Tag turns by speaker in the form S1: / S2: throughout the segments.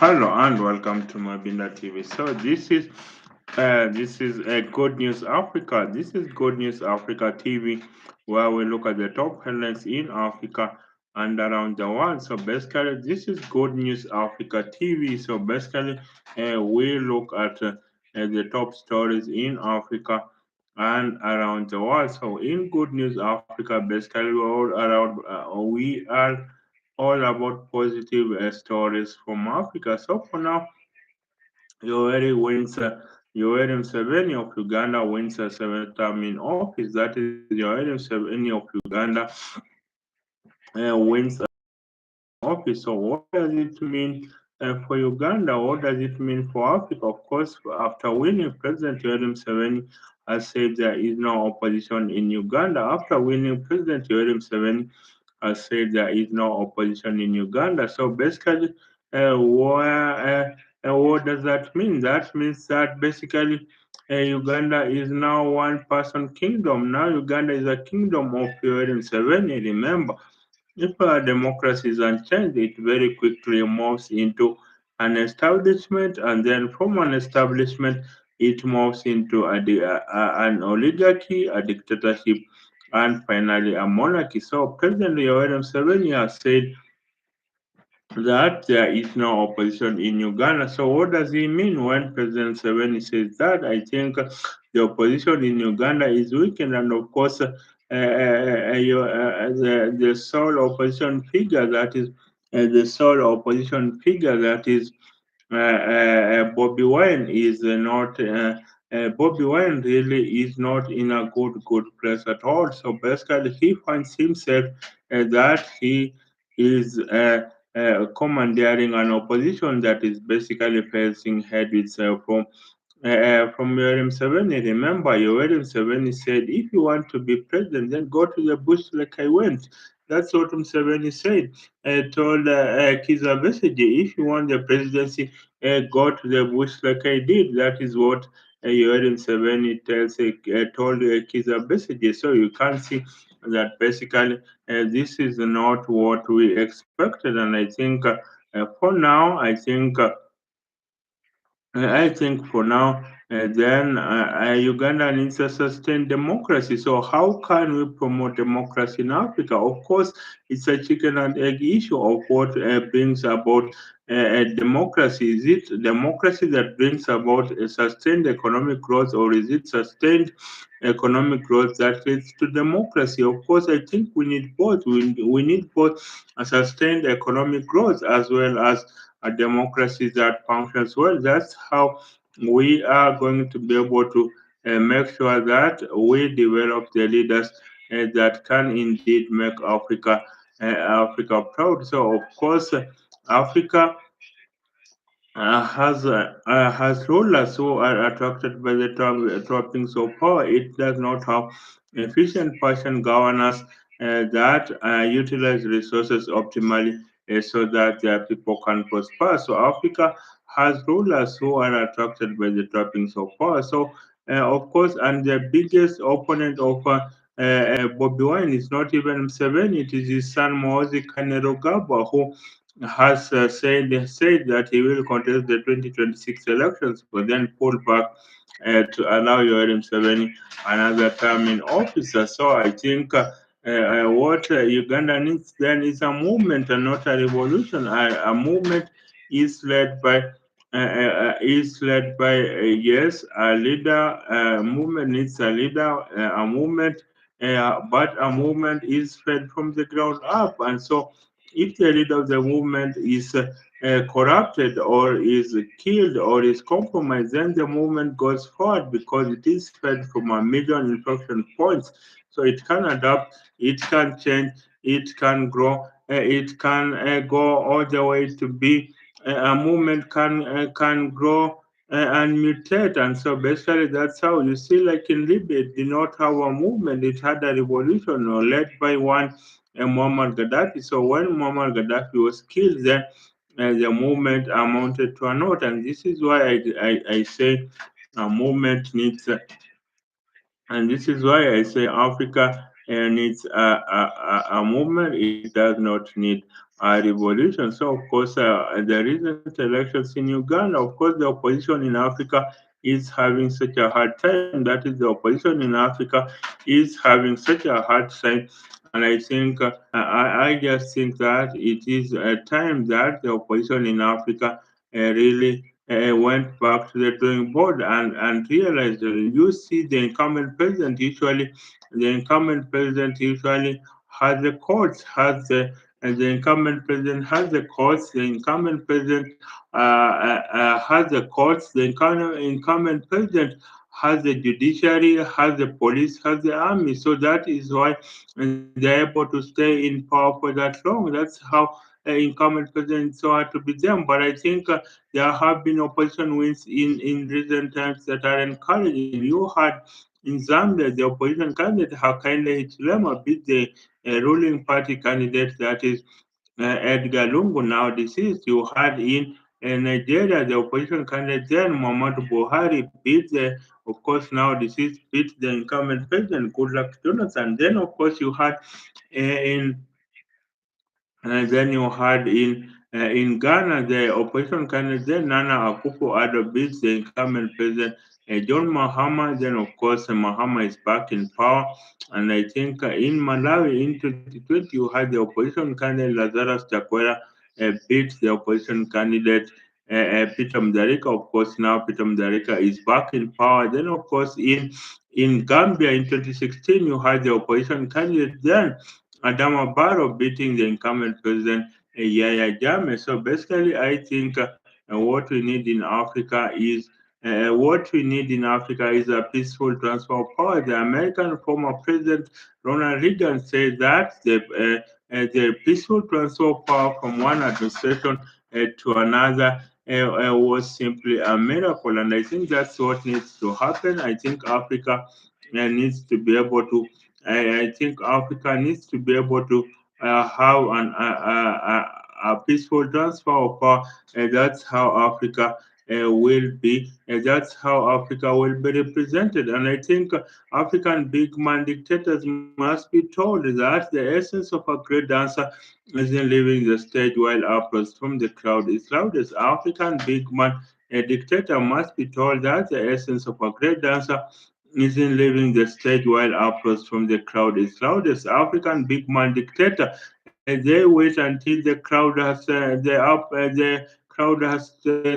S1: Hello and welcome to Mabinda TV. So this is Good News Africa. This is Good News Africa TV, where we look at the top headlines in Africa and around the world. So basically, this is Good News Africa TV. So basically, we look at the top stories in Africa and around the world. So in Good News Africa, basically, we are all about positive stories from Africa. So for now, Yoweri wins. Yoweri Museveni of Uganda wins a seventh term in office. That is Yoweri Museveni of Uganda wins office. So what does it mean for Uganda? What does it mean for Africa? Of course, after winning, President Yoweri Museveni has said there is no opposition in Uganda. After winning, President Yoweri Museveni has said there is no opposition in Uganda. So basically, what does that mean? That means that basically Uganda is now one person kingdom. Now Uganda is a kingdom of Yoweri Museveni. Remember, if a democracy is unchanged, it very quickly moves into an establishment, and then from an establishment, it moves into an oligarchy, a dictatorship, and finally a monarchy. So President Yoweri Museveni has said that there is no opposition in Uganda. So what does he mean when President Museveni says that? I think the opposition in Uganda is weakened, and of course, the sole opposition figure that is Bobby Wine is not. Bobby Wine really is not in a good place at all. So basically, he finds himself that he is commandeering an opposition that is basically facing head itself from Yoweri Museveni. Remember, Yoweri Museveni said, if you want to be president, then go to the bush like I went. That's what Museveni said. Told Kiza Besigye, if you want the presidency, go to the bush like I did. That is what Yoweri Museveni told Kiza Besigye. So you can see that basically this is not what we expected. And I think for now, I think for now, then Uganda needs a sustained democracy. So, how can we promote democracy in Africa? Of course, it's a chicken and egg issue of what brings about democracy. Is it democracy that brings about a sustained economic growth, or is it sustained economic growth that leads to democracy? Of course, I think we need both. We need both a sustained economic growth as well as a democracy that functions well. That's how we are going to be able to make sure that we develop the leaders that can indeed make Africa proud. So, of course, Africa has rulers who are attracted by the trappings of power. It does not have efficient patient governance that utilize resources optimally so that their people can prosper. So Africa has rulers who are attracted by the trappings of power. So of course, and the biggest opponent of Bobby Wine is not even Museveni, it is his son Mohozi Kainerugaba, who has said that he will contest the 2026 elections, but then pulled back to allow Yoweri Museveni another term in office. So I think what Uganda needs then is a movement and not a revolution. A movement is led by yes, a leader. A movement needs a leader. A movement, but a movement is fed from the ground up, and so if the leader of the movement is corrupted or is killed or is compromised, then the movement goes forward because it is fed from a million inflection points. So it can adapt, it can change, it can grow, it can go all the way to be a movement can grow and mutate. And so basically, that's how you see, like in Libya, it did not have a movement, it had a revolution or led by one Muammar Gaddafi. So when Muammar Gaddafi was killed, then the movement amounted to a note, and this is why I say a movement needs, and this is why I say Africa needs a movement. It does not need a revolution. So, of course, the recent elections in Uganda, of course, the opposition in Africa is having such a hard time. That is, the opposition in Africa is having such a hard time. And I think, I just think that it is a time that the opposition in Africa really went back to the drawing board and realized that you see the incumbent president usually has the courts, has the and the incumbent president has the courts, the incumbent president has the courts, the incumbent president has the judiciary, has the police, has the army. So that is why they're able to stay in power for that long. That's how incumbent presidents so hard to be them. But I think there have been opposition wins in recent times that are encouraging. You had in Zambia, the opposition candidate Hakainde Hichilema beat the ruling party candidate, that is Edgar Lungu, now deceased. You had in Nigeria, the opposition candidate then, Muhammadu Buhari, beat the, of course, now deceased, beat the incumbent president, Goodluck Jonathan. Then, of course, you had in and then you had in Ghana, the opposition candidate Nana Akufo-Addo beats the incumbent president John Mahama. Then, of course, Mahama is back in power. And I think in Malawi in 2020, you had the opposition candidate Lazarus Chakwera beat the opposition candidate Peter Mutharika. Of course, now Peter Mutharika is back in power. Then, of course, in Gambia in 2016, you had the opposition candidate then Adama Barrow beating the incumbent president Yahya Jammeh. So basically, I think what we need in Africa is a peaceful transfer of power. The American former president Ronald Reagan said that the peaceful transfer of power from one administration to another was simply a miracle, and I think that's what needs to happen. I think Africa needs to be able to I think Africa needs to be able to have a peaceful transfer of power. That's how Africa will be. That's how Africa will be represented. And I think African big man dictators must be told that the essence of a great dancer isn't leaving the stage while applause from the crowd is loudest. African big man a dictator must be told that the essence of a great dancer isn't leaving the stage while applause from the crowd is loudest. African big man dictator, they wait until the crowd has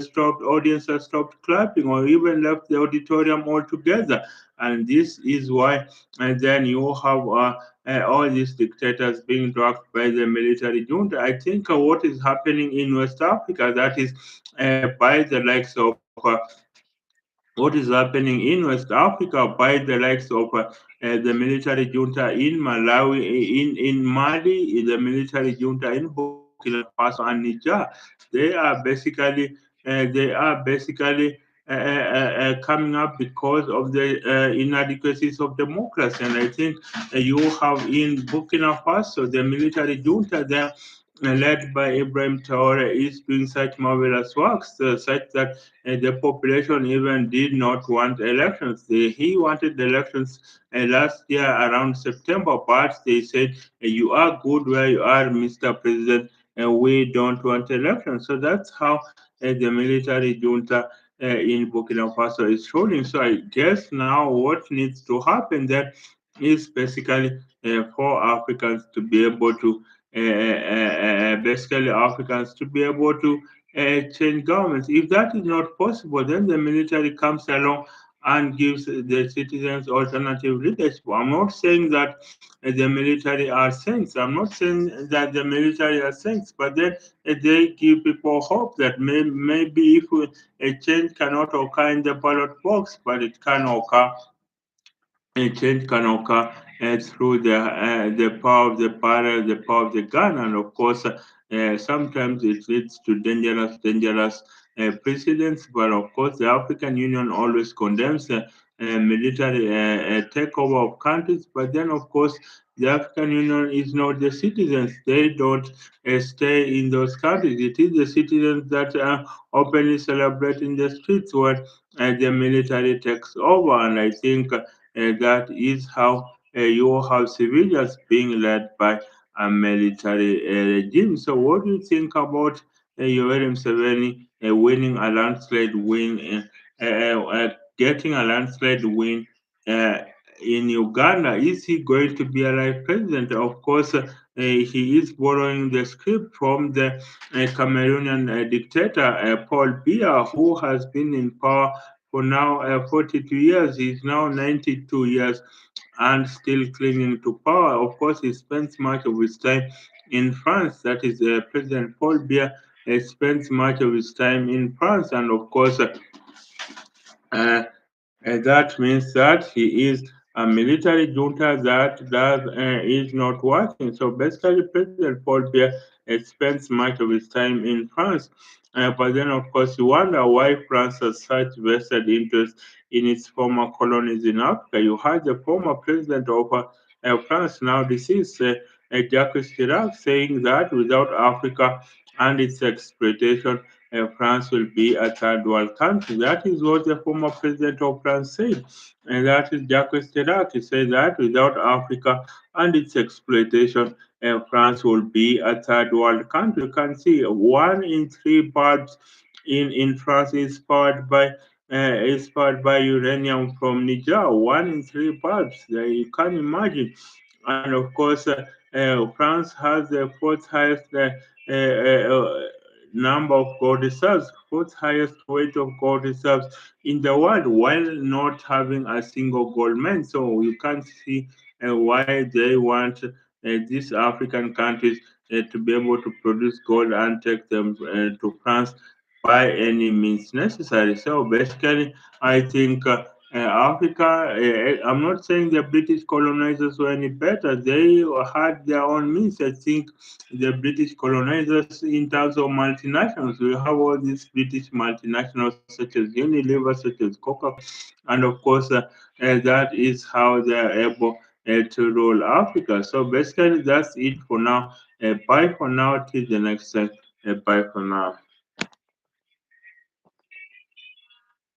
S1: stopped, audience has stopped clapping, or even left the auditorium altogether. And this is why, and then you have all these dictators being dragged by the military junta. I think what is happening in West Africa, that is by the likes of what is happening in West Africa by the likes of the military junta in Malawi, in Mali, the military junta in Burkina Faso and Niger. They are basically coming up because of the inadequacies of democracy. And I think you have in Burkina Faso the military junta there led by Ibrahim Traore is doing such marvelous works, such that the population even did not want elections. He wanted elections last year around September, but they said, "You are good where you are, Mr. President, and we don't want elections." So that's how the military junta in Burkina Faso is ruling. So I guess now what needs to happen there is basically for Africans to be able to basically Africans to be able to change governments. If that is not possible, then the military comes along and gives the citizens alternative leadership. I'm not saying that the military are saints. I'm not saying that the military are saints, but then they give people hope that maybe if a change cannot occur in the ballot box, but it can occur a change can occur through the power of the barrel, the power of the gun, and of course, sometimes it leads to dangerous precedents. But of course, the African Union always condemns military takeover of countries. But then, of course, the African Union is not the citizens. They don't stay in those countries. It is the citizens that openly celebrate in the streets when the military takes over. And I think that is how you have civilians being led by a military regime. So, what do you think about Yoweri Museveni winning a landslide win, getting a landslide win uh, in Uganda? Is he going to be a right president? Of course, he is borrowing the script from the Cameroonian dictator Paul Biya, who has been in power for now 42 years. He's now 92 years and still clinging to power. Of course, he spends much of his time in France. That is, President Paul Biya spends much of his time in France, and of course, uh, and that means that he is a military junta that is not working. So basically, President Paul Biya spends much of his time in France. But then, of course, you wonder why France has such vested interest in its former colonies in Africa. You had the former president of France, now deceased, Jacques Chirac, saying that without Africa and its exploitation, France will be a third world country. That is what the former president of France said. And that is Jacques Chirac. He said that without Africa and its exploitation, France will be a third world country. You can see 1 in 3 bulbs in France is powered by uranium from Niger. 1 in 3 bulbs. You can imagine. And of course, France has the fourth highest uh, uh, number of gold reserves, fourth highest weight of gold reserves in the world, while not having a single gold mine. So you can see why they want these African countries to be able to produce gold and take them to France by any means necessary. So basically, I think Africa, I'm not saying the British colonizers were any better. They had their own means. I think the British colonizers, in terms of multinationals, we have all these British multinationals such as Unilever, such as Coca, and of course, that is how they are able to rule Africa. So basically, that's it for now. Bye for now. Till the next time. Bye for now.